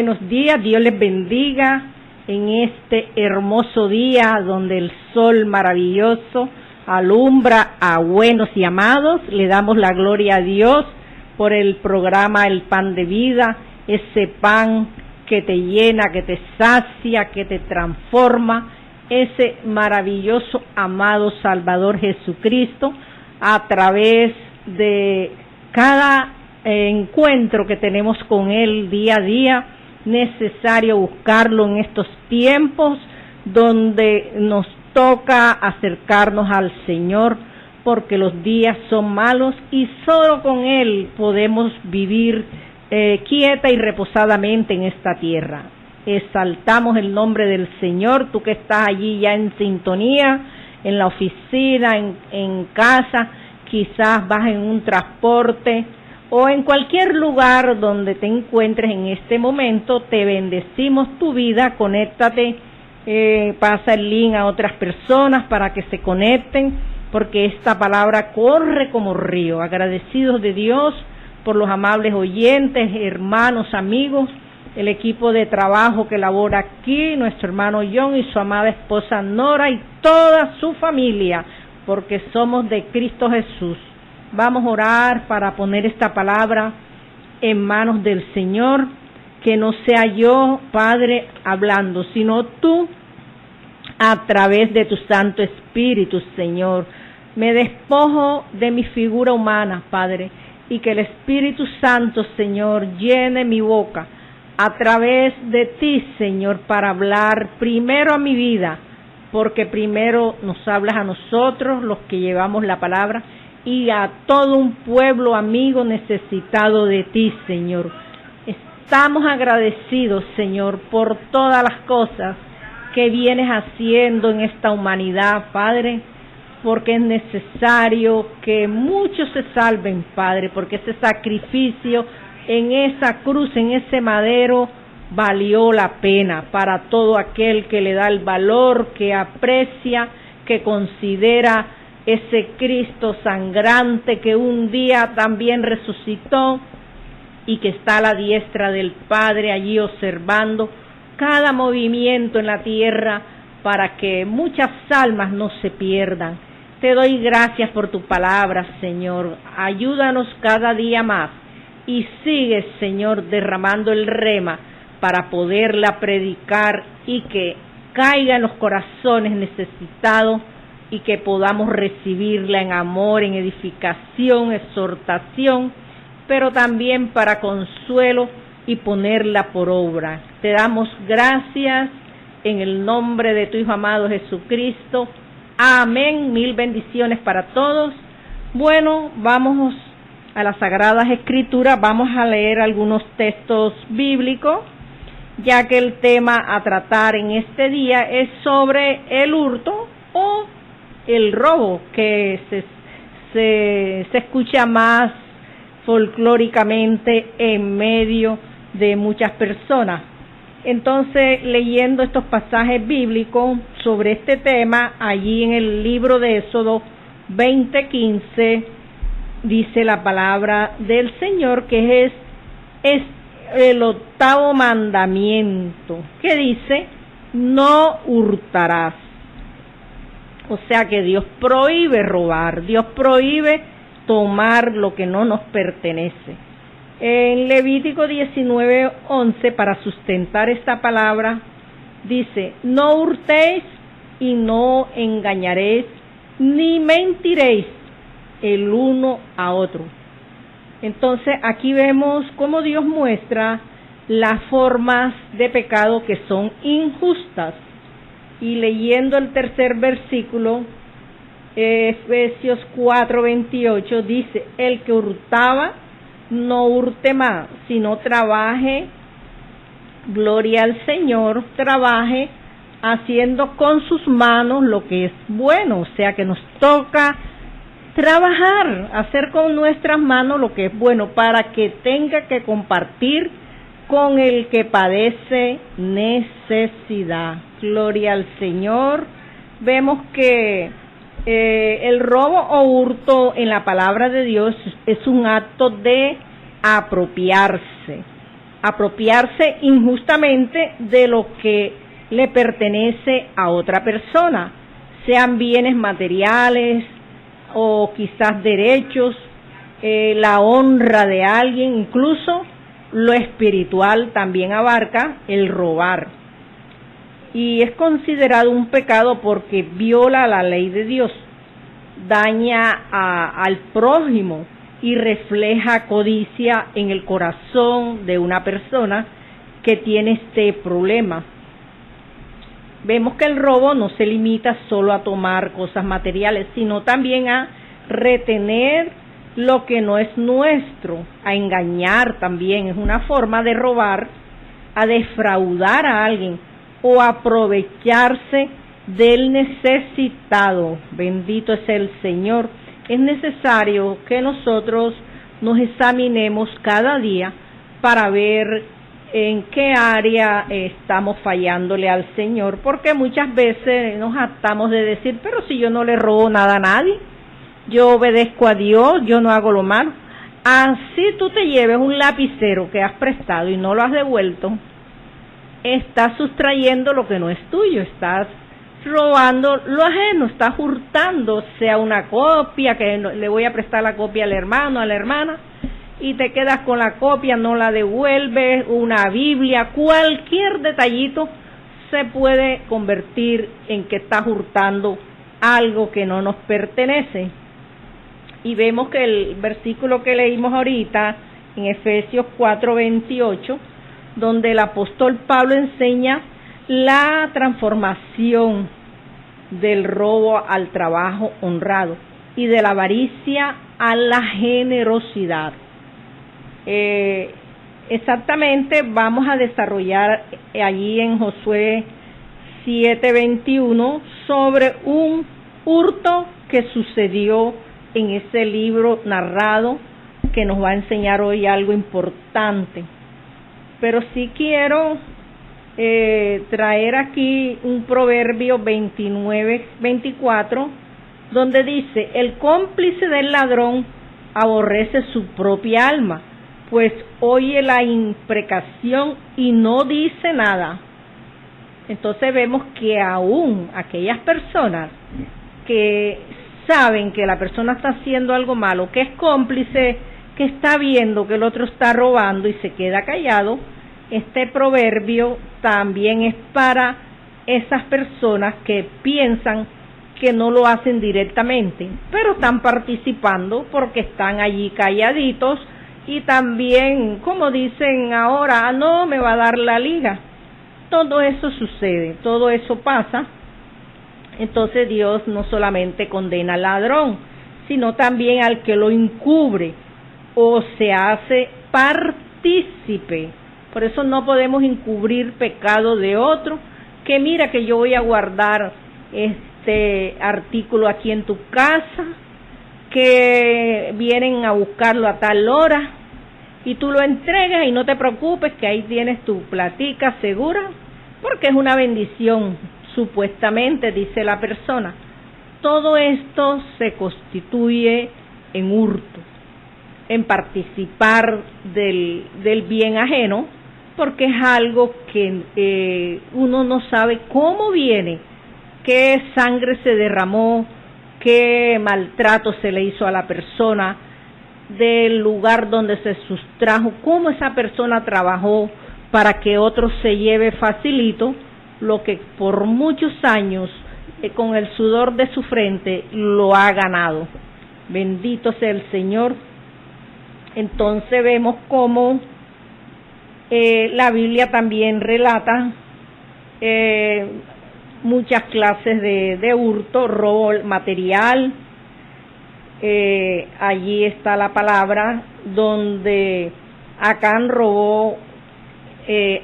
buenos días, Dios les bendiga en este hermoso día donde el sol maravilloso alumbra a buenos y amados. Le damos la gloria a Dios por el programa El Pan de Vida, ese pan que te llena, que te sacia, que te transforma, ese maravilloso amado Salvador Jesucristo, a través de cada encuentro que tenemos con Él día a día. Necesario buscarlo en estos tiempos donde nos toca acercarnos al Señor, porque los días son malos y solo con Él podemos vivir quieta y reposadamente en esta tierra. Exaltamos el nombre del Señor. Tú que estás allí ya en sintonía, en la oficina, en casa, quizás vas en un transporte o en cualquier lugar donde te encuentres en este momento, te bendecimos tu vida. Conéctate, pasa el link a otras personas para que se conecten, porque esta palabra corre como río. Agradecidos de Dios por los amables oyentes, hermanos, amigos, el equipo de trabajo que labora aquí, nuestro hermano John y su amada esposa Nora y toda su familia, porque somos de Cristo Jesús. Vamos a orar para poner esta palabra en manos del Señor, que no sea yo, Padre, hablando, sino tú a través de tu Santo Espíritu, Señor. Me despojo de mi figura humana, Padre, y que el Espíritu Santo, Señor, llene mi boca a través de ti, Señor, para hablar primero a mi vida, porque primero nos hablas a nosotros, los que llevamos la palabra, y a todo un pueblo amigo necesitado de ti, Señor. Estamos agradecidos, Señor, por todas las cosas que vienes haciendo en esta humanidad, Padre, porque es necesario que muchos se salven, Padre, porque ese sacrificio en esa cruz, en ese madero, valió la pena para todo aquel que le da el valor, que aprecia, que considera ese Cristo sangrante que un día también resucitó y que está a la diestra del Padre allí observando cada movimiento en la tierra para que muchas almas no se pierdan. Te doy gracias por tu palabra, Señor. Ayúdanos cada día más y sigue, Señor, derramando el rema para poderla predicar y que caiga en los corazones necesitados y que podamos recibirla en amor, en edificación, exhortación, pero también para consuelo y ponerla por obra. Te damos gracias en el nombre de tu Hijo amado Jesucristo. Amén. Mil bendiciones para todos. Bueno, vamos a las Sagradas Escrituras. Vamos a leer algunos textos bíblicos, ya que el tema a tratar en este día es sobre el hurto o el robo, que se escucha más folclóricamente en medio de muchas personas. Entonces, leyendo estos pasajes bíblicos sobre este tema, allí en el libro de Éxodo 20:15, dice la palabra del Señor, que es el octavo mandamiento, que dice: no hurtarás. O sea que Dios prohíbe robar, Dios prohíbe tomar lo que no nos pertenece. En Levítico 19:11, para sustentar esta palabra, dice: no hurtéis y no engañaréis, ni mentiréis el uno a otro. Entonces aquí vemos cómo Dios muestra las formas de pecado que son injustas. Y leyendo el tercer versículo, Efesios 4:28, dice: el que hurtaba, no hurte más, sino trabaje, gloria al Señor, trabaje haciendo con sus manos lo que es bueno. O sea que nos toca trabajar, hacer con nuestras manos lo que es bueno, para que tenga que compartir con el que padece necesidad. Gloria al Señor. Vemos que el robo o hurto en la palabra de Dios es un acto de apropiarse apropiarse injustamente de lo que le pertenece a otra persona, sean bienes materiales o quizás derechos, la honra de alguien, incluso lo espiritual también abarca el robar. Y es considerado un pecado porque viola la ley de Dios, daña al prójimo y refleja codicia en el corazón de una persona que tiene este problema. Vemos que el robo no se limita solo a tomar cosas materiales, sino también a retener lo que no es nuestro, a engañar también, es una forma de robar, a defraudar a alguien o aprovecharse del necesitado. Bendito es el Señor. Es necesario que nosotros nos examinemos cada día para ver en qué área estamos fallándole al Señor, porque muchas veces nos hartamos de decir, pero si yo no le robo nada a nadie, yo obedezco a Dios, yo no hago lo malo. Así tú te lleves un lapicero que has prestado y no lo has devuelto, estás sustrayendo lo que no es tuyo, estás robando lo ajeno, estás hurtando, sea una copia, que le voy a prestar la copia al hermano, a la hermana, y te quedas con la copia, no la devuelves, una Biblia, cualquier detallito se puede convertir en que estás hurtando algo que no nos pertenece. Y vemos que el versículo que leímos ahorita, en Efesios 4:28, donde el apóstol Pablo enseña la transformación del robo al trabajo honrado y de la avaricia a la generosidad. Exactamente vamos a desarrollar allí en Josué 7:21 sobre un hurto que sucedió en ese libro narrado que nos va a enseñar hoy algo importante. Pero sí quiero traer aquí un proverbio 29:24 donde dice: el cómplice del ladrón aborrece su propia alma, pues oye la imprecación y no dice nada. Entonces vemos que aún aquellas personas que saben que la persona está haciendo algo malo, que es cómplice, que está viendo que el otro está robando y se queda callado, este proverbio también es para esas personas que piensan que no lo hacen directamente, pero están participando porque están allí calladitos y también, como dicen ahora, no me va a dar la liga. Todo eso sucede, todo eso pasa. Entonces Dios no solamente condena al ladrón, sino también al que lo encubre o se hace partícipe. Por eso no podemos encubrir pecado de otro, que mira que yo voy a guardar este artículo aquí en tu casa, que vienen a buscarlo a tal hora, y tú lo entregas y no te preocupes que ahí tienes tu platica segura, porque es una bendición, supuestamente, dice la persona. Todo esto se constituye en hurto, en participar del bien ajeno, porque es algo que uno no sabe cómo viene, qué sangre se derramó, qué maltrato se le hizo a la persona, del lugar donde se sustrajo, cómo esa persona trabajó para que otro se lleve facilito lo que por muchos años con el sudor de su frente lo ha ganado. Bendito sea el Señor. Entonces vemos cómo la Biblia también relata muchas clases de hurto, robo material. Allí está la palabra donde Acán robó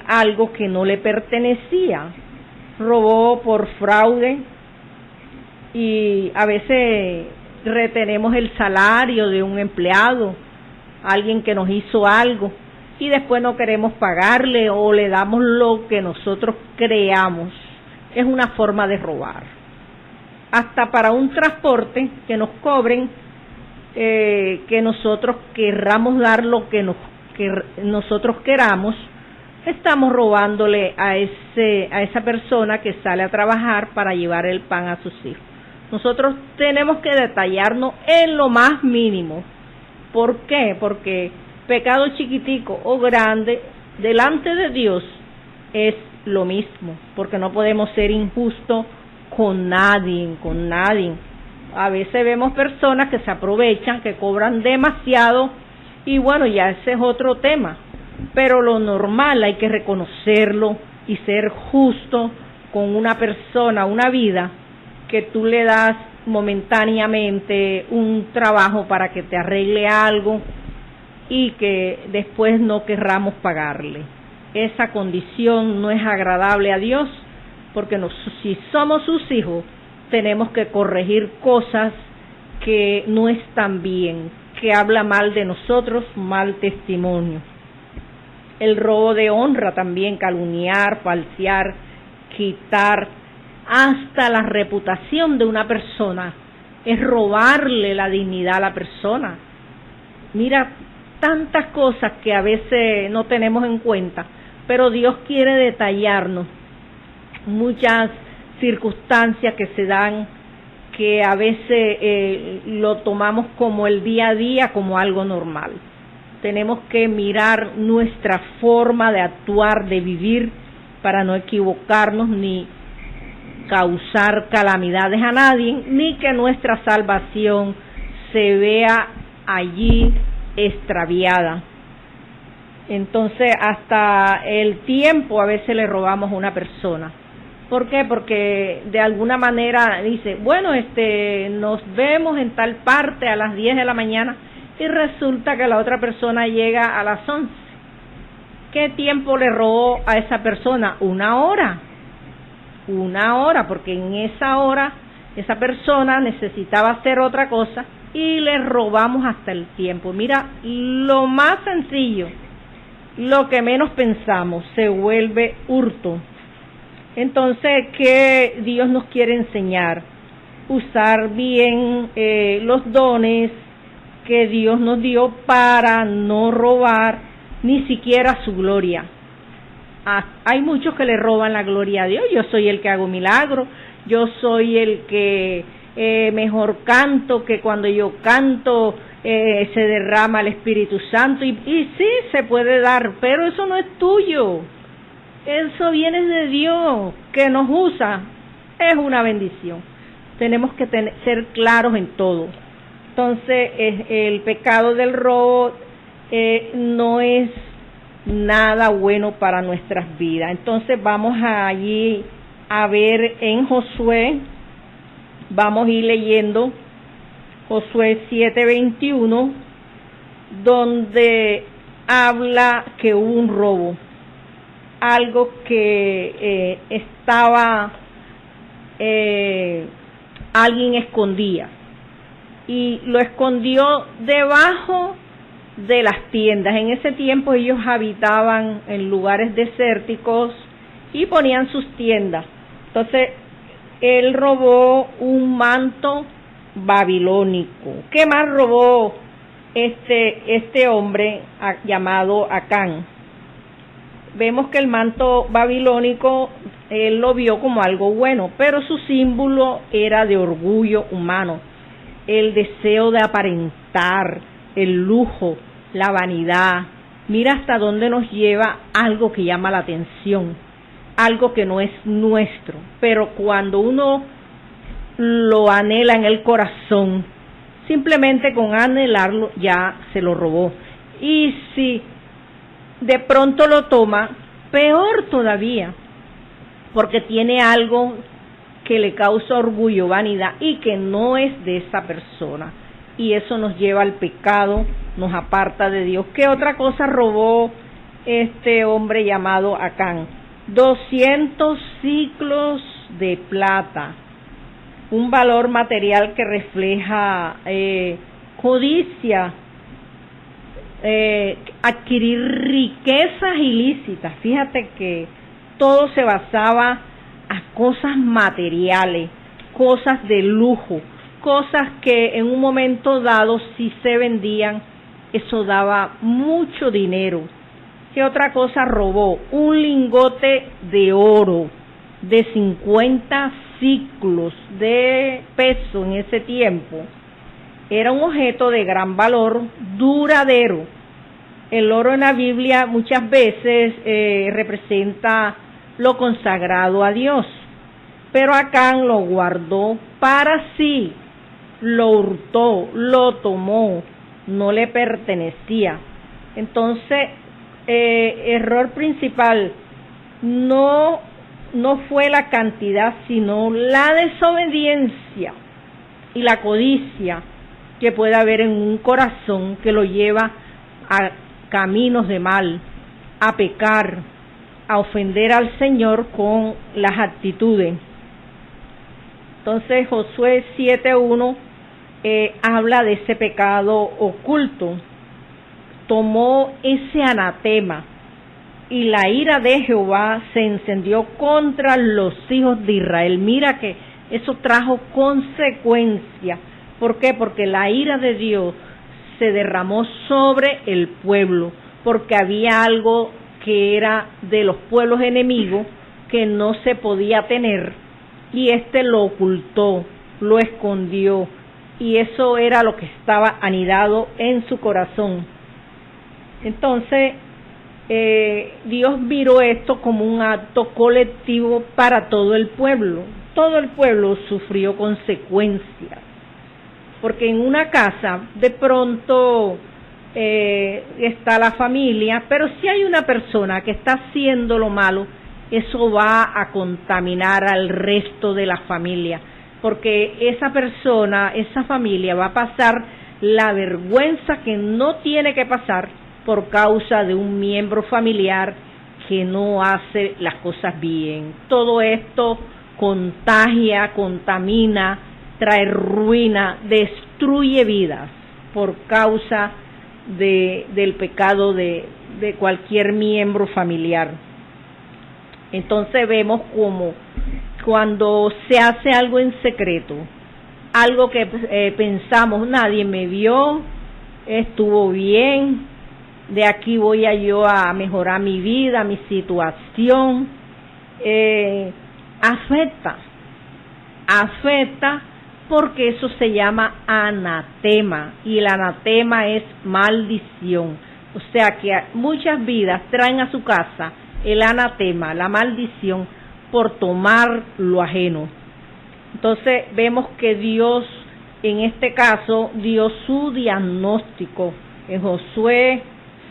algo que no le pertenecía, robó por fraude, y a veces retenemos el salario de un empleado, alguien que nos hizo algo, y después no queremos pagarle o le damos lo que nosotros creamos. Es una forma de robar. Hasta para un transporte que nos cobren, que nosotros querramos dar lo que nosotros queramos, estamos robándole a esa persona que sale a trabajar para llevar el pan a sus hijos. Nosotros tenemos que detallarnos en lo más mínimo. ¿Por qué? Porque pecado chiquitico o grande delante de Dios es lo mismo, porque no podemos ser injustos con nadie. A veces vemos personas que se aprovechan, que cobran demasiado, y bueno, ya ese es otro tema, pero lo normal hay que reconocerlo y ser justo con una persona, una vida, que tú le das momentáneamente un trabajo para que te arregle algo y que después no querramos pagarle. Esa condición no es agradable a Dios, porque si somos sus hijos, tenemos que corregir cosas que no están bien, que habla mal de nosotros, mal testimonio. El robo de honra también, calumniar, falsear, quitar hasta la reputación de una persona, es robarle la dignidad a la persona. Mira, tantas cosas que a veces no tenemos en cuenta, pero Dios quiere detallarnos muchas circunstancias que se dan, que a veces lo tomamos como el día a día, como algo normal. Tenemos que mirar nuestra forma de actuar, de vivir, para no equivocarnos ni causar calamidades a nadie, ni que nuestra salvación se vea allí extraviada. Entonces, hasta el tiempo a veces le robamos a una persona. ¿Por qué? Porque de alguna manera dice, bueno, nos vemos en tal parte a las 10 de la mañana, y resulta que la otra persona llega a las 11. ¿Qué tiempo le robó a esa persona? Una hora, porque en esa hora esa persona necesitaba hacer otra cosa y le robamos hasta el tiempo. Mira, lo más sencillo, lo que menos pensamos, se vuelve hurto. Entonces, ¿qué Dios nos quiere enseñar? Usar bien los dones que Dios nos dio para no robar ni siquiera su gloria. Hay muchos que le roban la gloria a Dios. Yo soy el que hago milagros, yo soy el que mejor canto, que cuando yo canto se derrama el Espíritu Santo, y sí, se puede dar, pero eso no es tuyo. Eso viene de Dios, que nos usa, es una bendición. Tenemos que ser claros en todo. Entonces, el pecado del robo no es nada bueno para nuestras vidas. Entonces, vamos allí a ver en Josué, vamos a ir leyendo Josué 7:21, donde habla que hubo un robo, algo que alguien escondía, y lo escondió debajo de las tiendas. En ese tiempo ellos habitaban en lugares desérticos y ponían sus tiendas. Entonces él robó un manto babilónico. ¿Qué más robó este hombre llamado Acán? Vemos que el manto babilónico él lo vio como algo bueno, pero su símbolo era de orgullo humano, el deseo de aparentar, el lujo, la vanidad. Mira hasta dónde nos lleva algo que llama la atención, algo que no es nuestro, pero cuando uno lo anhela en el corazón, simplemente con anhelarlo ya se lo robó. Y si de pronto lo toma, peor todavía, porque tiene algo que le causa orgullo, vanidad, y que no es de esa persona, y eso nos lleva al pecado, nos aparta de Dios. ¿Qué otra cosa robó este hombre llamado Acán? 200 ciclos de plata, un valor material que refleja codicia, adquirir riquezas ilícitas. Fíjate que todo se basaba a cosas materiales, cosas de lujo, cosas que en un momento dado, si se vendían, eso daba mucho dinero. ¿Qué otra cosa robó? Un lingote de oro de 50 siclos de peso en ese tiempo. Era un objeto de gran valor, duradero. El oro en la Biblia muchas veces representa lo consagrado a Dios, pero Acán lo guardó para sí, lo hurtó, lo tomó, no le pertenecía. Entonces, error principal, no fue la cantidad, sino la desobediencia y la codicia que puede haber en un corazón que lo lleva a caminos de mal, a pecar, a ofender al Señor con las actitudes. Entonces Josué 7:1 habla de ese pecado oculto. Tomó ese anatema y la ira de Jehová se encendió contra los hijos de Israel. Mira que eso trajo consecuencias. ¿Por qué? Porque la ira de Dios se derramó sobre el pueblo, porque había algo que era de los pueblos enemigos que no se podía tener, y lo ocultó, lo escondió, y eso era lo que estaba anidado en su corazón. Entonces, Dios miró esto como un acto colectivo para todo el pueblo. Todo el pueblo sufrió consecuencias, porque en una casa de pronto está la familia, pero si hay una persona que está haciendo lo malo, eso va a contaminar al resto de la familia, porque esa persona, esa familia va a pasar la vergüenza que no tiene que pasar por causa de un miembro familiar que no hace las cosas bien. Todo esto contagia, contamina, trae ruina, destruye vidas por causa del pecado de cualquier miembro familiar. Entonces vemos como cuando se hace algo en secreto, algo que pensamos, nadie me vio, estuvo bien, de aquí voy yo a mejorar mi vida, mi situación, afecta porque eso se llama anatema, y el anatema es maldición. O sea que muchas vidas traen a su casa el anatema, la maldición, por tomar lo ajeno. Entonces vemos que Dios, en este caso, dio su diagnóstico. En Josué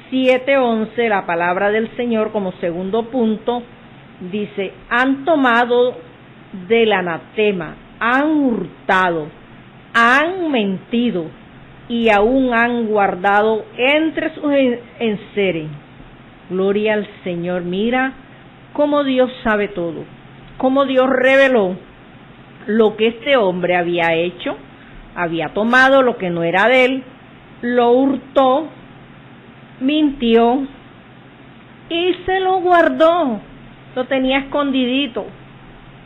7:11, la palabra del Señor como segundo punto, dice: han tomado del anatema, han hurtado, han mentido y aún han guardado entre sus enseres. Gloria al Señor. Mira cómo Dios sabe todo, cómo Dios reveló lo que este hombre había hecho. Había tomado lo que no era de él, lo hurtó, mintió y se lo guardó, lo tenía escondidito.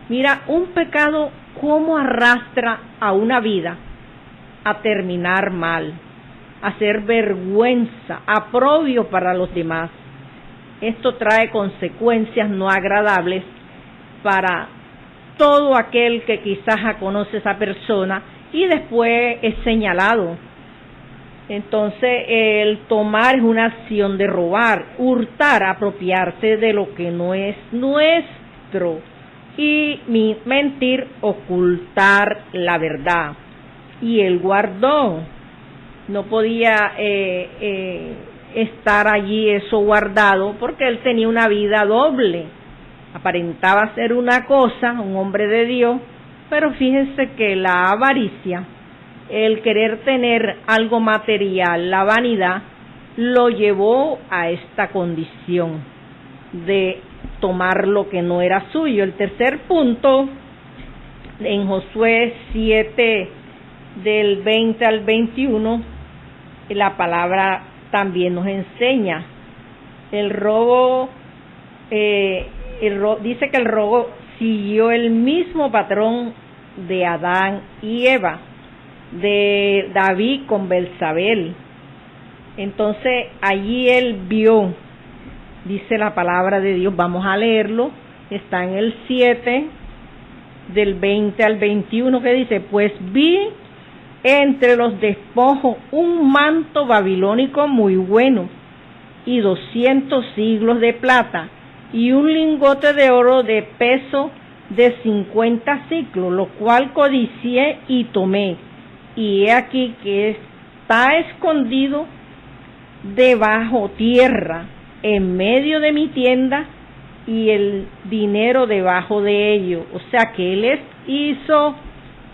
Mira, un pecado cómo arrastra a una vida a terminar mal, a ser vergüenza, aprobio para los demás. Esto trae consecuencias no agradables para todo aquel que quizás conoce a esa persona y después es señalado. Entonces, el tomar es una acción de robar, hurtar, apropiarse de lo que no es nuestro, y mentir, ocultar la verdad. Y él guardó, no podía estar allí eso guardado, porque él tenía una vida doble. Aparentaba ser una cosa, un hombre de Dios, pero fíjense que la avaricia, el querer tener algo material, la vanidad, lo llevó a esta condición de tomar lo que no era suyo. El tercer punto, en Josué 7, del 20 al 21, la palabra también nos enseña el robo. Dice que el robo siguió el mismo patrón de Adán y Eva, de David con Belsabel. Entonces allí él vio Dice la palabra de Dios, vamos a leerlo, está en el 7, del 20 al 21, que dice: pues vi entre los despojos un manto babilónico muy bueno, y 200 siglos de plata, y un lingote de oro de peso de 50 siclos, lo cual codicié y tomé, y he aquí que está escondido debajo tierra, en medio de mi tienda, y el dinero debajo de ello. O sea que él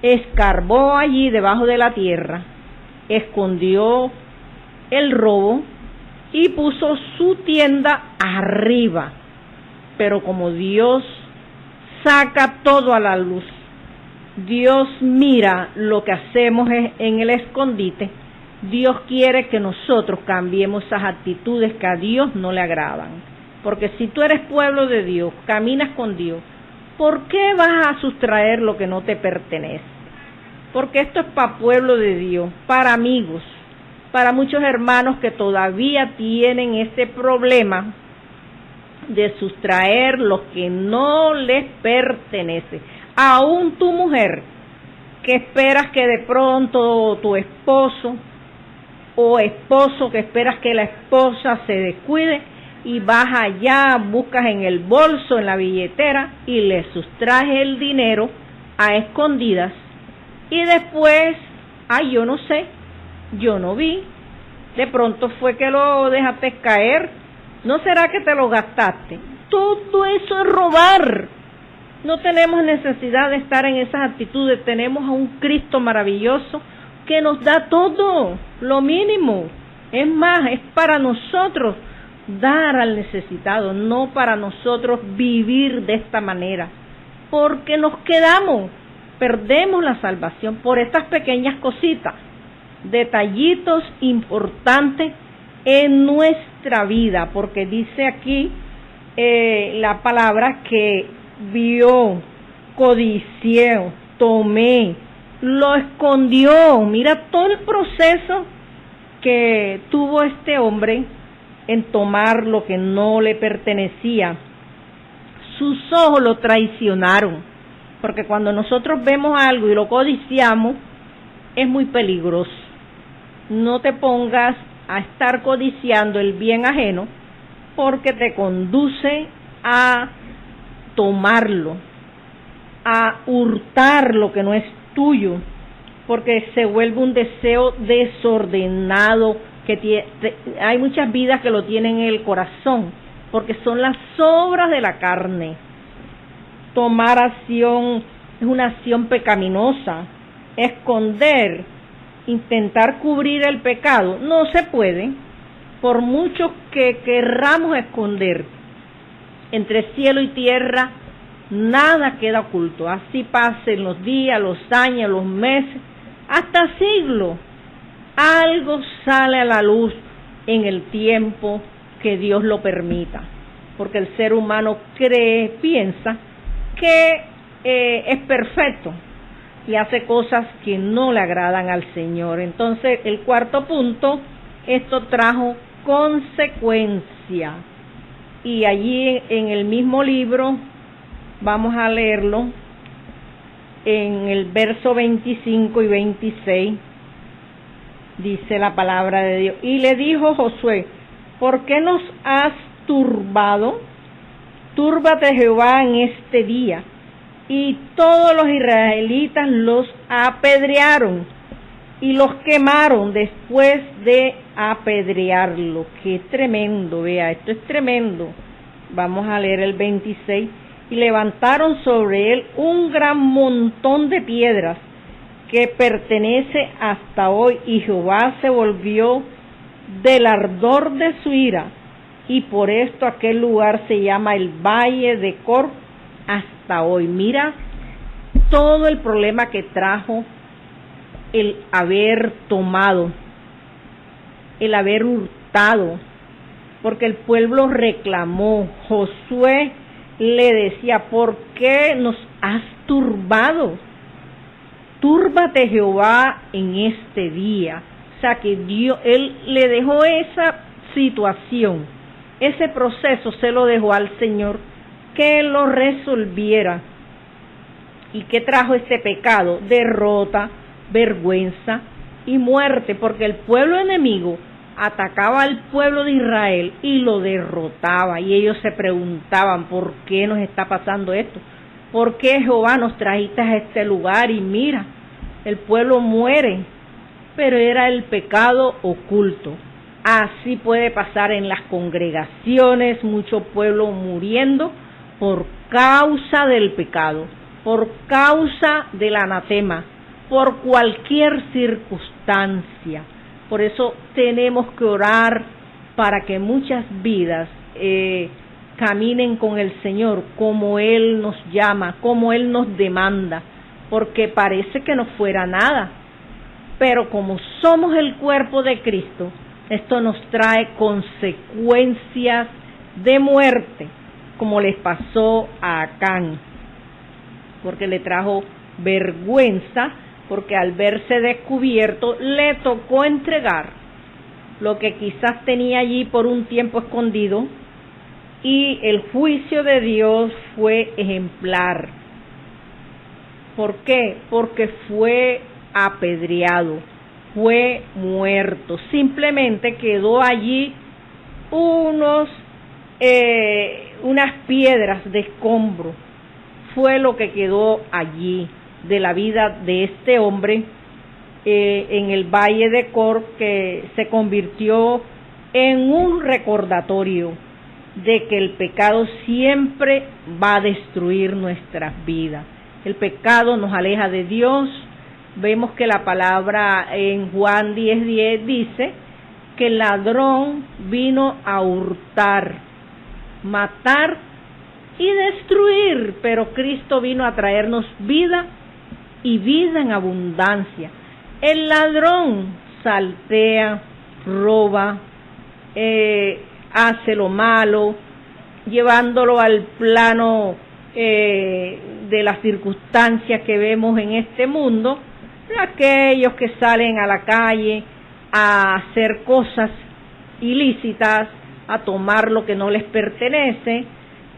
escarbó allí debajo de la tierra, escondió el robo y puso su tienda arriba. Pero como Dios saca todo a la luz, Dios mira lo que hacemos en el escondite, Dios quiere que nosotros cambiemos esas actitudes que a Dios no le agradan. Porque si tú eres pueblo de Dios, caminas con Dios, ¿por qué vas a sustraer lo que no te pertenece? Porque esto es para pueblo de Dios, para amigos, para muchos hermanos que todavía tienen ese problema de sustraer lo que no les pertenece. Aún tu mujer, que esperas que de pronto tu esposo o esposo que esperas que la esposa se descuide, y vas allá, buscas en el bolso, en la billetera, y le sustraes el dinero a escondidas, y después, yo no sé, yo no vi, de pronto fue que lo dejaste caer, ¿no será que te lo gastaste? Todo eso es robar. No tenemos necesidad de estar en esas actitudes, tenemos a un Cristo maravilloso que nos da todo, lo mínimo. Es más, es para nosotros dar al necesitado, no para nosotros vivir de esta manera, porque nos perdemos la salvación por estas pequeñas cositas, detallitos importantes en nuestra vida, porque dice aquí la palabra que vio, codicié, tomé, lo escondió. Mira todo el proceso que tuvo este hombre en tomar lo que no le pertenecía. Sus ojos lo traicionaron, porque cuando nosotros vemos algo y lo codiciamos, es muy peligroso. No te pongas a estar codiciando el bien ajeno, porque te conduce a tomarlo, a hurtar lo que no es tuyo, porque se vuelve un deseo desordenado, que hay muchas vidas que lo tienen en el corazón, porque son las obras de la carne. Tomar acción es una acción pecaminosa. Esconder, intentar cubrir el pecado, no se puede, por mucho que querramos esconder. Entre cielo y tierra nada queda oculto. Así pasen los días, los años, los meses, hasta siglos, algo sale a la luz en el tiempo que Dios lo permita, porque el ser humano piensa que es perfecto y hace cosas que no le agradan al Señor. Entonces, el cuarto punto, esto trajo consecuencia, y allí en el mismo libro, vamos a leerlo, en el verso 25 y 26, dice la palabra de Dios: y le dijo Josué, ¿por qué nos has turbado? Túrbate Jehová en este día. Y todos los israelitas los apedrearon y los quemaron después de apedrearlo. Qué tremendo, vea, esto es tremendo. Vamos a leer el 26. Y levantaron sobre él un gran montón de piedras que pertenece hasta hoy, y Jehová se volvió del ardor de su ira, y por esto aquel lugar se llama el Valle de Cor hasta hoy. Mira todo el problema que trajo el haber tomado, el haber hurtado, porque el pueblo reclamó. Josué le decía: ¿por qué nos has turbado? Túrbate Jehová en este día. O sea que Dios, él le dejó esa situación ese proceso se lo dejó al Señor que lo resolviera. ¿Y qué trajo este pecado? Derrota, vergüenza y muerte, porque el pueblo enemigo atacaba al pueblo de Israel y lo derrotaba, y ellos se preguntaban, ¿por qué nos está pasando esto? ¿Por qué, Jehová, nos trajiste a este lugar? Y mira, el pueblo muere, pero era el pecado oculto. Así puede pasar en las congregaciones, mucho pueblo muriendo por causa del pecado, por causa del anatema, por cualquier circunstancia. Por eso tenemos que orar para que muchas vidas caminen con el Señor como Él nos llama, como Él nos demanda, porque parece que no fuera nada, pero como somos el cuerpo de Cristo, esto nos trae consecuencias de muerte, como les pasó a Acán, porque le trajo vergüenza, porque al verse descubierto le tocó entregar lo que quizás tenía allí por un tiempo escondido, y el juicio de Dios fue ejemplar. ¿Por qué? Porque fue apedreado, fue muerto, simplemente quedó allí unas piedras de escombro, fue lo que quedó allí de la vida de este hombre en el valle de Cor, que se convirtió en un recordatorio de que el pecado siempre va a destruir nuestras vidas. El pecado nos aleja de Dios. Vemos que la palabra en Juan 10:10 dice que el ladrón vino a hurtar, matar y destruir, pero Cristo vino a traernos vida y vida en abundancia. El ladrón saltea, roba, hace lo malo, llevándolo al plano de las circunstancias que vemos en este mundo, aquellos que salen a la calle a hacer cosas ilícitas, a tomar lo que no les pertenece,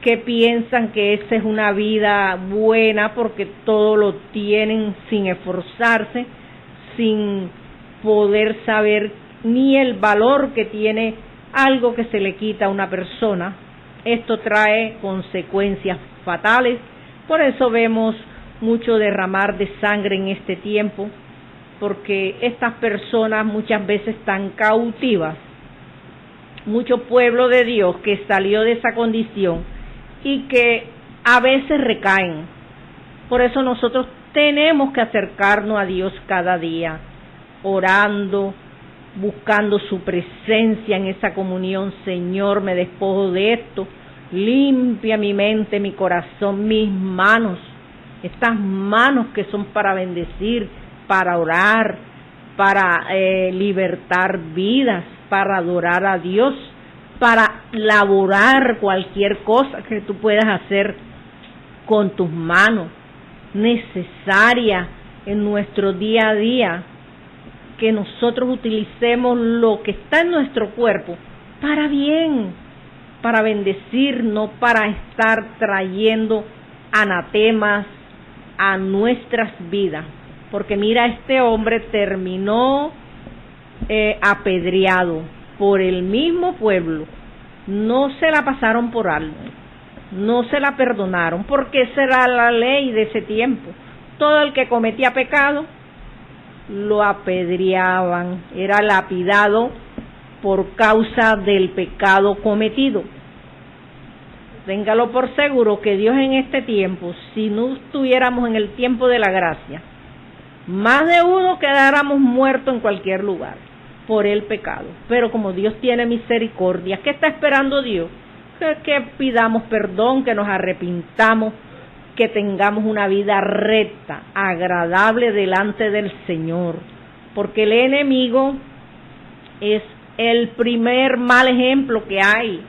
que piensan que esa es una vida buena porque todo lo tienen sin esforzarse, sin poder saber ni el valor que tiene algo que se le quita a una persona. Esto trae consecuencias fatales. Por eso vemos mucho derramar de sangre en este tiempo, porque estas personas muchas veces están cautivas. Mucho pueblo de Dios que salió de esa condición y que a veces recaen. Por eso nosotros tenemos que acercarnos a Dios cada día, orando, buscando su presencia en esa comunión. Señor, me despojo de esto, limpia mi mente, mi corazón, mis manos, estas manos que son para bendecir, para orar, para libertar vidas, para adorar a Dios, para laborar cualquier cosa que tú puedas hacer con tus manos, necesaria en nuestro día a día, que nosotros utilicemos lo que está en nuestro cuerpo para bien, para bendecir, no para estar trayendo anatemas a nuestras vidas. Porque mira, este hombre terminó apedreado por el mismo pueblo. No se la pasaron por alto, no se la perdonaron, porque esa era la ley de ese tiempo. Todo el que cometía pecado lo apedreaban, era lapidado por causa del pecado cometido. Téngalo por seguro que Dios en este tiempo, si no estuviéramos en el tiempo de la gracia, más de uno quedáramos muertos en cualquier lugar por el pecado. Pero como Dios tiene misericordia, ¿qué está esperando Dios? Que pidamos perdón, que nos arrepintamos, que tengamos una vida recta, agradable delante del Señor, porque el enemigo es el primer mal ejemplo que hay.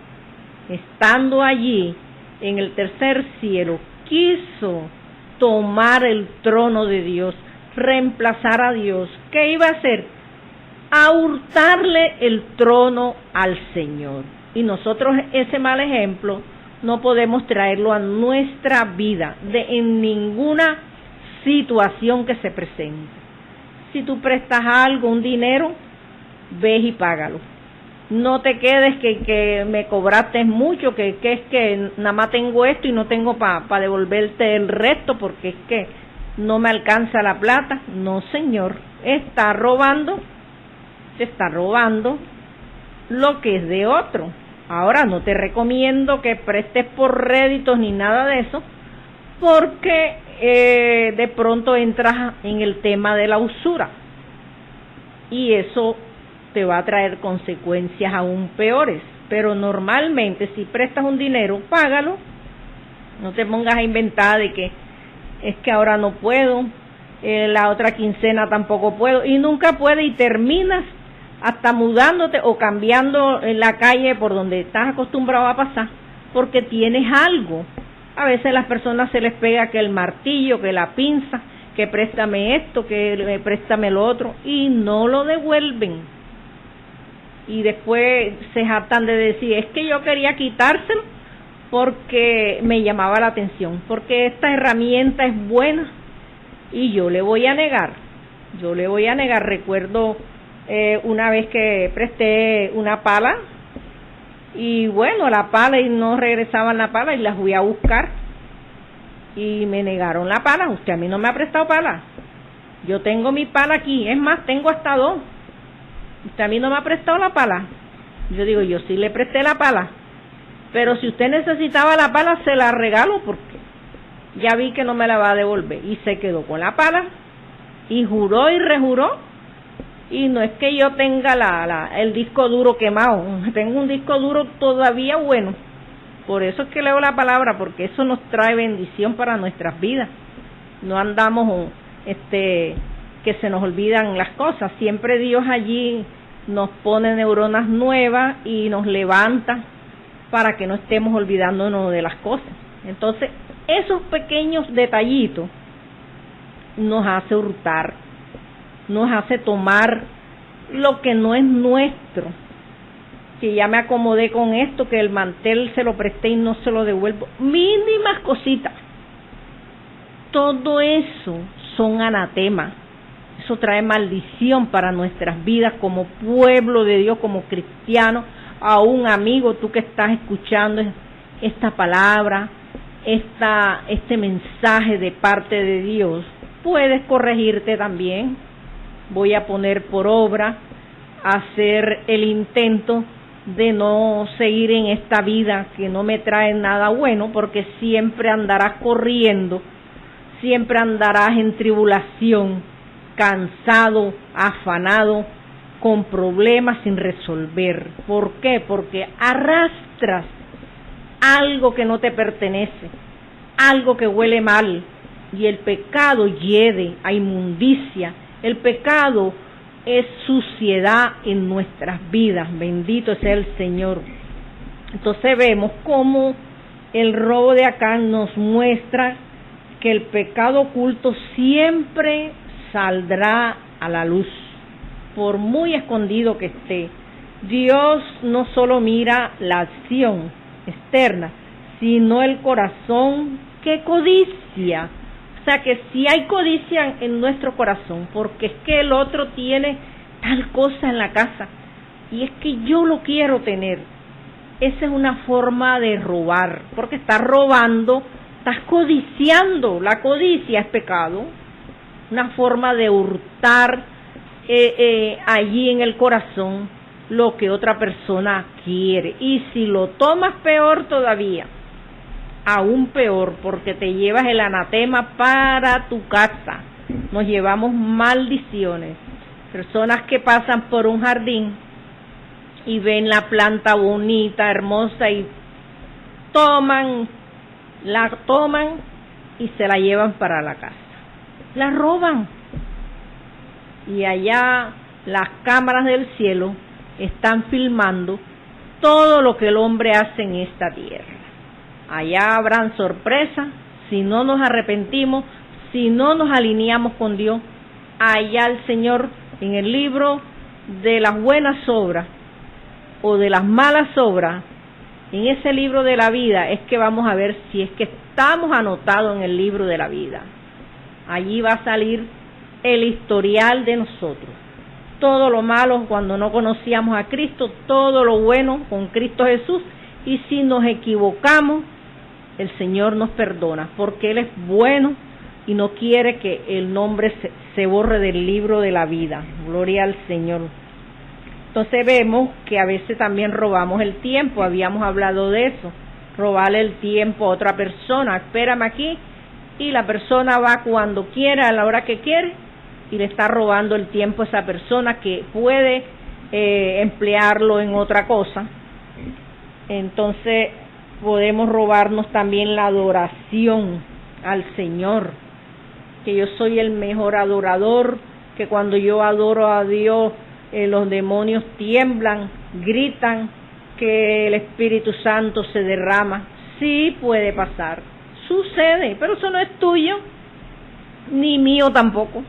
Estando allí en el tercer cielo, quiso tomar el trono de Dios, reemplazar a Dios. ¿Qué iba a hacer? a hurtarle el trono al Señor. Y nosotros ese mal ejemplo no podemos traerlo a nuestra vida en ninguna situación que se presente. Si tú prestas algo, un dinero, ves y págalo. No te quedes que me cobraste mucho, que es que nada más tengo esto y no tengo para devolverte el resto porque es que no me alcanza la plata. No, señor, te está robando lo que es de otro. Ahora, no te recomiendo que prestes por réditos ni nada de eso, porque de pronto entras en el tema de la usura y eso te va a traer consecuencias aún peores. Pero normalmente si prestas un dinero, págalo. No te pongas a inventar de que es que ahora no puedo, la otra quincena tampoco puedo, y nunca puedes, y terminas hasta mudándote o cambiando en la calle por donde estás acostumbrado a pasar, porque tienes algo. A veces a las personas se les pega que el martillo, que la pinza, que préstame esto, que préstame lo otro, y no lo devuelven. Y después se jactan de decir, es que yo quería quitárselo porque me llamaba la atención, porque esta herramienta es buena y yo le voy a negar. Recuerdo una vez que presté una pala y bueno, la pala y no regresaban la pala y la fui a buscar y me negaron la pala. Usted a mí no me ha prestado pala, yo tengo mi pala aquí, es más, tengo hasta 2. Usted a mí no me ha prestado la pala. Yo digo, yo sí le presté la pala, pero si usted necesitaba la pala se la regalo porque ya vi que no me la va a devolver. Y se quedó con la pala y juró y rejuró. Y no es que yo tenga el disco duro quemado, tengo un disco duro todavía bueno. Por eso es que leo la palabra, porque eso nos trae bendición para nuestras vidas. No andamos que se nos olvidan las cosas. Siempre Dios allí nos pone neuronas nuevas y nos levanta para que no estemos olvidándonos de las cosas. Entonces, esos pequeños detallitos nos hace hurtar, nos hace tomar lo que no es nuestro, que ya me acomodé con esto, que el mantel se lo presté y no se lo devuelvo, mínimas cositas. Todo eso son anatemas, eso trae maldición para nuestras vidas como pueblo de Dios, como cristianos. A un amigo, tú que estás escuchando esta palabra, este mensaje de parte de Dios, puedes corregirte también. Voy a poner por obra, hacer el intento de no seguir en esta vida que no me trae nada bueno, porque siempre andarás corriendo, siempre andarás en tribulación, cansado, afanado, con problemas sin resolver. ¿Por qué? Porque arrastras algo que no te pertenece, algo que huele mal, y el pecado hiede a inmundicia. El pecado es suciedad en nuestras vidas, bendito sea el Señor. Entonces vemos cómo el robo de Acán nos muestra que el pecado oculto siempre saldrá a la luz, por muy escondido que esté. Dios no solo mira la acción externa, sino el corazón que codicia. O sea que si hay codicia en nuestro corazón, porque es que el otro tiene tal cosa en la casa y es que yo lo quiero tener, esa es una forma de robar, porque estás robando, estás codiciando. La codicia es pecado, una forma de hurtar allí en el corazón lo que otra persona quiere. Y si lo tomas, peor todavía, aún peor, porque te llevas el anatema para tu casa. Nos llevamos maldiciones. Personas que pasan por un jardín y ven la planta bonita, hermosa, y la toman y se la llevan para la casa. La roban. Y allá las cámaras del cielo están filmando todo lo que el hombre hace en esta tierra. Allá habrán sorpresas si no nos arrepentimos, si no nos alineamos con Dios. Allá el Señor en el libro de las buenas obras o de las malas obras, en ese libro de la vida es que vamos a ver si es que estamos anotados en el libro de la vida. Allí va a salir el historial de nosotros. Todo lo malo cuando no conocíamos a Cristo, todo lo bueno con Cristo Jesús, y si nos equivocamos, el Señor nos perdona, porque Él es bueno y no quiere que el nombre se borre del libro de la vida. Gloria al Señor. Entonces vemos que a veces también robamos el tiempo, habíamos hablado de eso, robarle el tiempo a otra persona. Espérame aquí, y la persona va cuando quiere, a la hora que quiere, y le está robando el tiempo a esa persona que puede emplearlo en otra cosa. Entonces podemos robarnos también la adoración al Señor, que yo soy el mejor adorador, que cuando yo adoro a Dios los demonios tiemblan, gritan, que el Espíritu Santo se derrama. Sí puede pasar, sucede, pero eso no es tuyo, ni mío tampoco.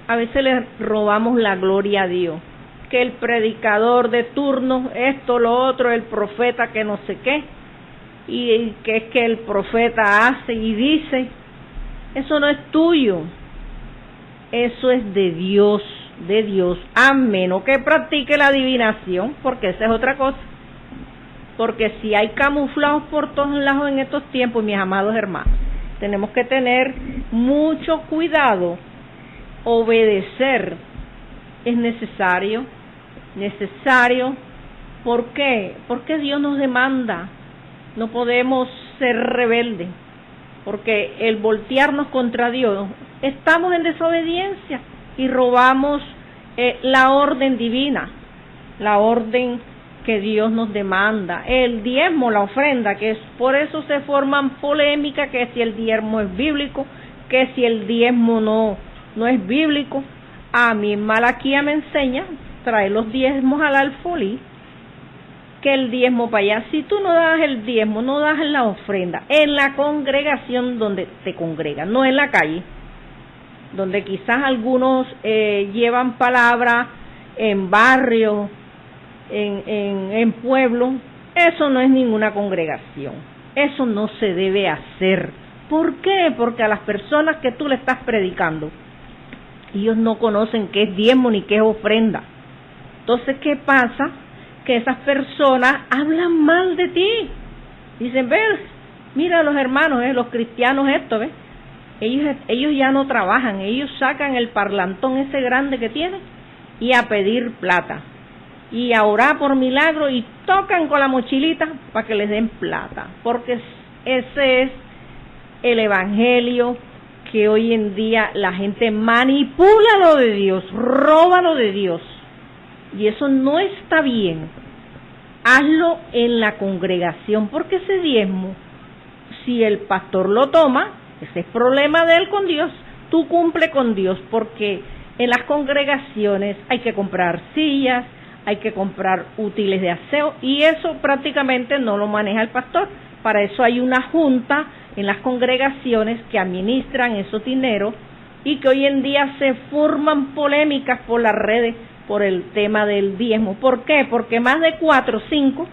A veces le robamos la gloria a Dios, que el predicador de turno, esto, lo otro, el profeta que no sé qué, y que es que el profeta hace y dice, eso no es tuyo, eso es de Dios, a menos que practique la adivinación, porque esa es otra cosa. Porque si hay camuflados por todos lados en estos tiempos, mis amados hermanos, tenemos que tener mucho cuidado. Obedecer es necesario. ¿Por qué? Porque Dios nos demanda. No podemos ser rebeldes, porque el voltearnos contra Dios, estamos en desobediencia y robamos la orden divina, la orden que Dios nos demanda, el diezmo, la ofrenda, que es por eso se forman polémicas, que si el diezmo es bíblico, que si el diezmo no es bíblico. A mí Malaquía me enseña, trae los diezmos al alfolí, que el diezmo para allá. Si tú no das el diezmo, no das la ofrenda, en la congregación donde te congregan, no en la calle, donde quizás algunos llevan palabra en barrios, en pueblos, eso no es ninguna congregación, eso no se debe hacer. ¿Por qué? Porque a las personas que tú le estás predicando, ellos no conocen qué es diezmo ni qué es ofrenda. Entonces, ¿qué pasa? Que esas personas hablan mal de ti. Dicen, mira los hermanos, los cristianos esto, ¿ves? Ellos ya no trabajan, ellos sacan el parlantón ese grande que tienen y a pedir plata. Y a orar por milagro y tocan con la mochilita para que les den plata. Porque ese es el evangelio que hoy en día la gente manipula lo de Dios, roba lo de Dios. Y eso no está bien. Hazlo en la congregación, porque ese diezmo, si el pastor lo toma, ese es problema de él con Dios. Tú cumple con Dios, porque en las congregaciones hay que comprar sillas, hay que comprar útiles de aseo, y eso prácticamente no lo maneja el pastor. Para eso hay una junta en las congregaciones que administran esos dineros, y que hoy en día se forman polémicas por las redes por el tema del diezmo. ¿Por qué? Porque más de 4 o 5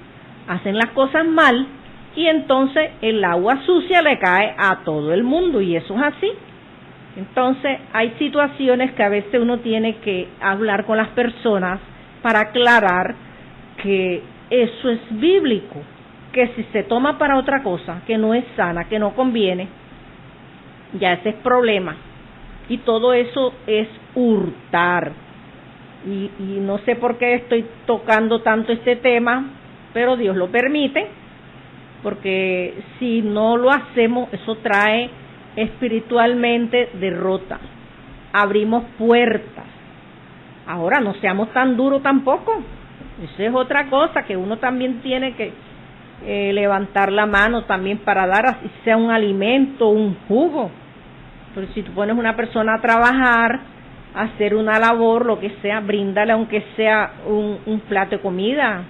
hacen las cosas mal, y entonces el agua sucia le cae a todo el mundo, y eso es así. Entonces hay situaciones que a veces uno tiene que hablar con las personas para aclarar que eso es bíblico, que si se toma para otra cosa que no es sana, que no conviene, ya ese es problema. Y todo eso es hurtar. Y no sé por qué estoy tocando tanto este tema, pero Dios lo permite, porque si no lo hacemos, eso trae espiritualmente derrota. Abrimos puertas. Ahora no seamos tan duros tampoco. Esa es otra cosa, que uno también tiene que levantar la mano también para dar, así sea un alimento, un jugo. Pero si tú pones una persona a trabajar, a hacer una labor, lo que sea, bríndale aunque sea un plato de comida,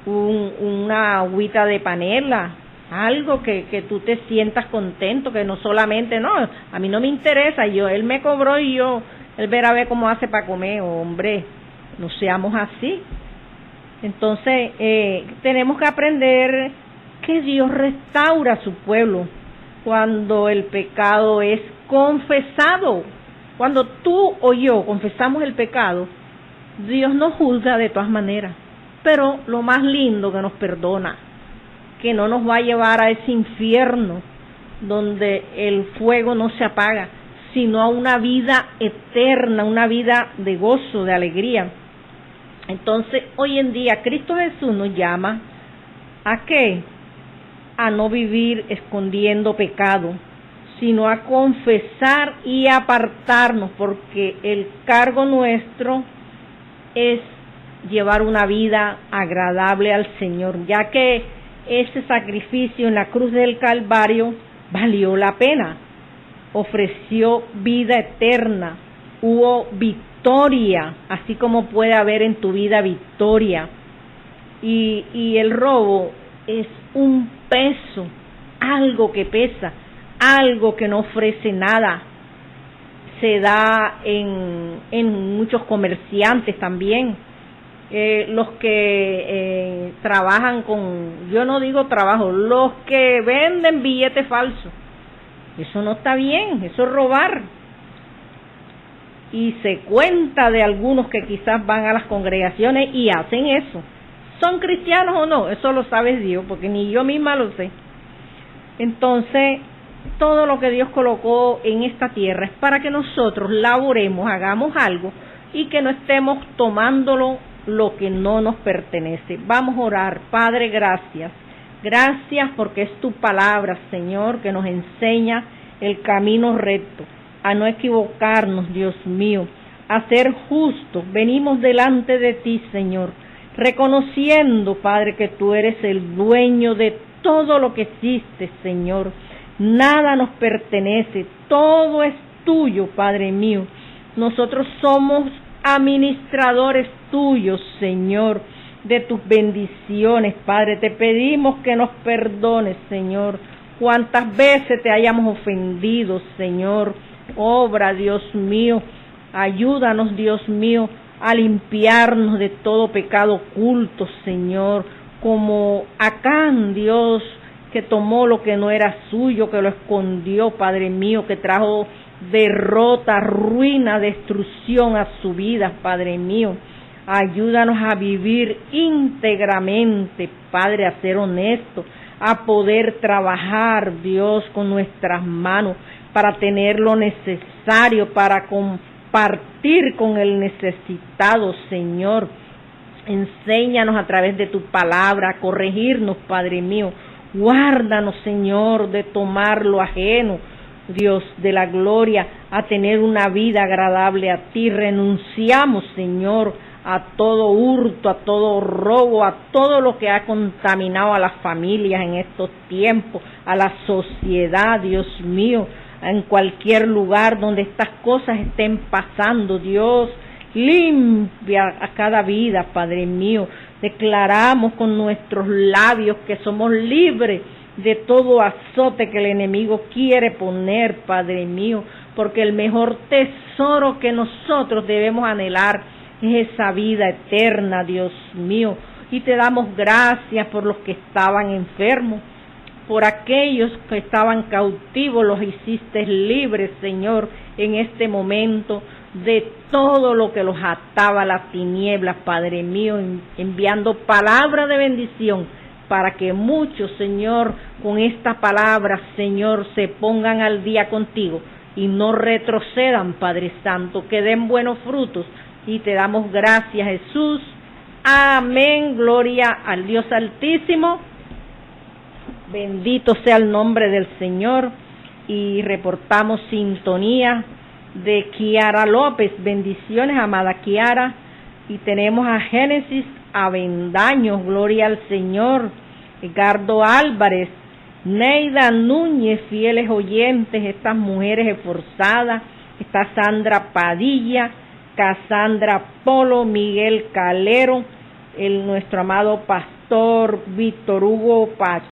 una agüita de panela, algo que tú te sientas contento, que no solamente, no, a mí no me interesa, él me cobró y yo Él verá a ver cómo hace para comer. Hombre, no seamos así. Entonces, tenemos que aprender que Dios restaura a su pueblo cuando el pecado es confesado. Cuando tú o yo confesamos el pecado, Dios nos juzga de todas maneras, pero lo más lindo, que nos perdona, que no nos va a llevar a ese infierno donde el fuego no se apaga, sino a una vida eterna, una vida de gozo, de alegría. Entonces, hoy en día, Cristo Jesús nos llama ¿a qué? A no vivir escondiendo pecado, sino a confesar y apartarnos, porque el cargo nuestro es llevar una vida agradable al Señor, ya que ese sacrificio en la cruz del Calvario valió la pena, ofreció vida eterna, hubo victoria, así como puede haber en tu vida victoria. Y el robo es un peso, algo que pesa, algo que no ofrece nada. Se da en muchos comerciantes también. Los que trabajan con, yo no digo trabajo, los que venden billetes falsos. Eso no está bien, eso es robar. Y se cuenta de algunos que quizás van a las congregaciones y hacen eso. ¿Son cristianos o no? Eso lo sabe Dios, porque ni yo misma lo sé. Entonces, todo lo que Dios colocó en esta tierra es para que nosotros laboremos, hagamos algo y que no estemos tomándolo lo que no nos pertenece. Vamos a orar. Padre, gracias. Gracias porque es tu palabra, Señor, que nos enseña el camino recto, a no equivocarnos, Dios mío, a ser justos. Venimos delante de ti, Señor, reconociendo, Padre, que tú eres el dueño de todo lo que existe, Señor. Nada nos pertenece, todo es tuyo, Padre mío. Nosotros somos administradores tuyos, Señor, de tus bendiciones, Padre. Te pedimos que nos perdones, Señor, cuantas veces te hayamos ofendido, Señor. Obra, Dios mío, ayúdanos, Dios mío, a limpiarnos de todo pecado oculto, Señor, como Acán, Dios, que tomó lo que no era suyo, que lo escondió, Padre mío, que trajo derrota, ruina, destrucción a su vida, Padre mío. Ayúdanos a vivir íntegramente, Padre, a ser honestos, a poder trabajar, Dios, con nuestras manos, para tener lo necesario, para compartir con el necesitado, Señor. Enséñanos a través de tu palabra a corregirnos, Padre mío. Guárdanos, Señor, de tomar lo ajeno, Dios de la gloria, a tener una vida agradable a ti. Renunciamos, Señor, a todo hurto, a todo robo, a todo lo que ha contaminado a las familias en estos tiempos, a la sociedad, Dios mío, en cualquier lugar donde estas cosas estén pasando, Dios, limpia a cada vida, Padre mío. Declaramos con nuestros labios que somos libres de todo azote que el enemigo quiere poner, Padre mío, porque el mejor tesoro que nosotros debemos anhelar es esa vida eterna, Dios mío. Y te damos gracias por los que estaban enfermos, por aquellos que estaban cautivos, los hiciste libres, Señor, en este momento, de todo lo que los ataba a las tinieblas, Padre mío, enviando palabra de bendición, para que muchos, Señor, con esta palabra, Señor, se pongan al día contigo y no retrocedan, Padre Santo, que den buenos frutos. Y te damos gracias, Jesús. Amén. Gloria al Dios Altísimo. Bendito sea el nombre del Señor. Y reportamos sintonía de Kiara López. Bendiciones, amada Kiara. Y tenemos a Génesis Avendaño. Gloria al Señor. Edgardo Álvarez. Neida Núñez, fieles oyentes, estas mujeres esforzadas. Está Sandra Padilla, Casandra Polo, Miguel Calero, nuestro amado pastor Víctor Hugo Pacheco.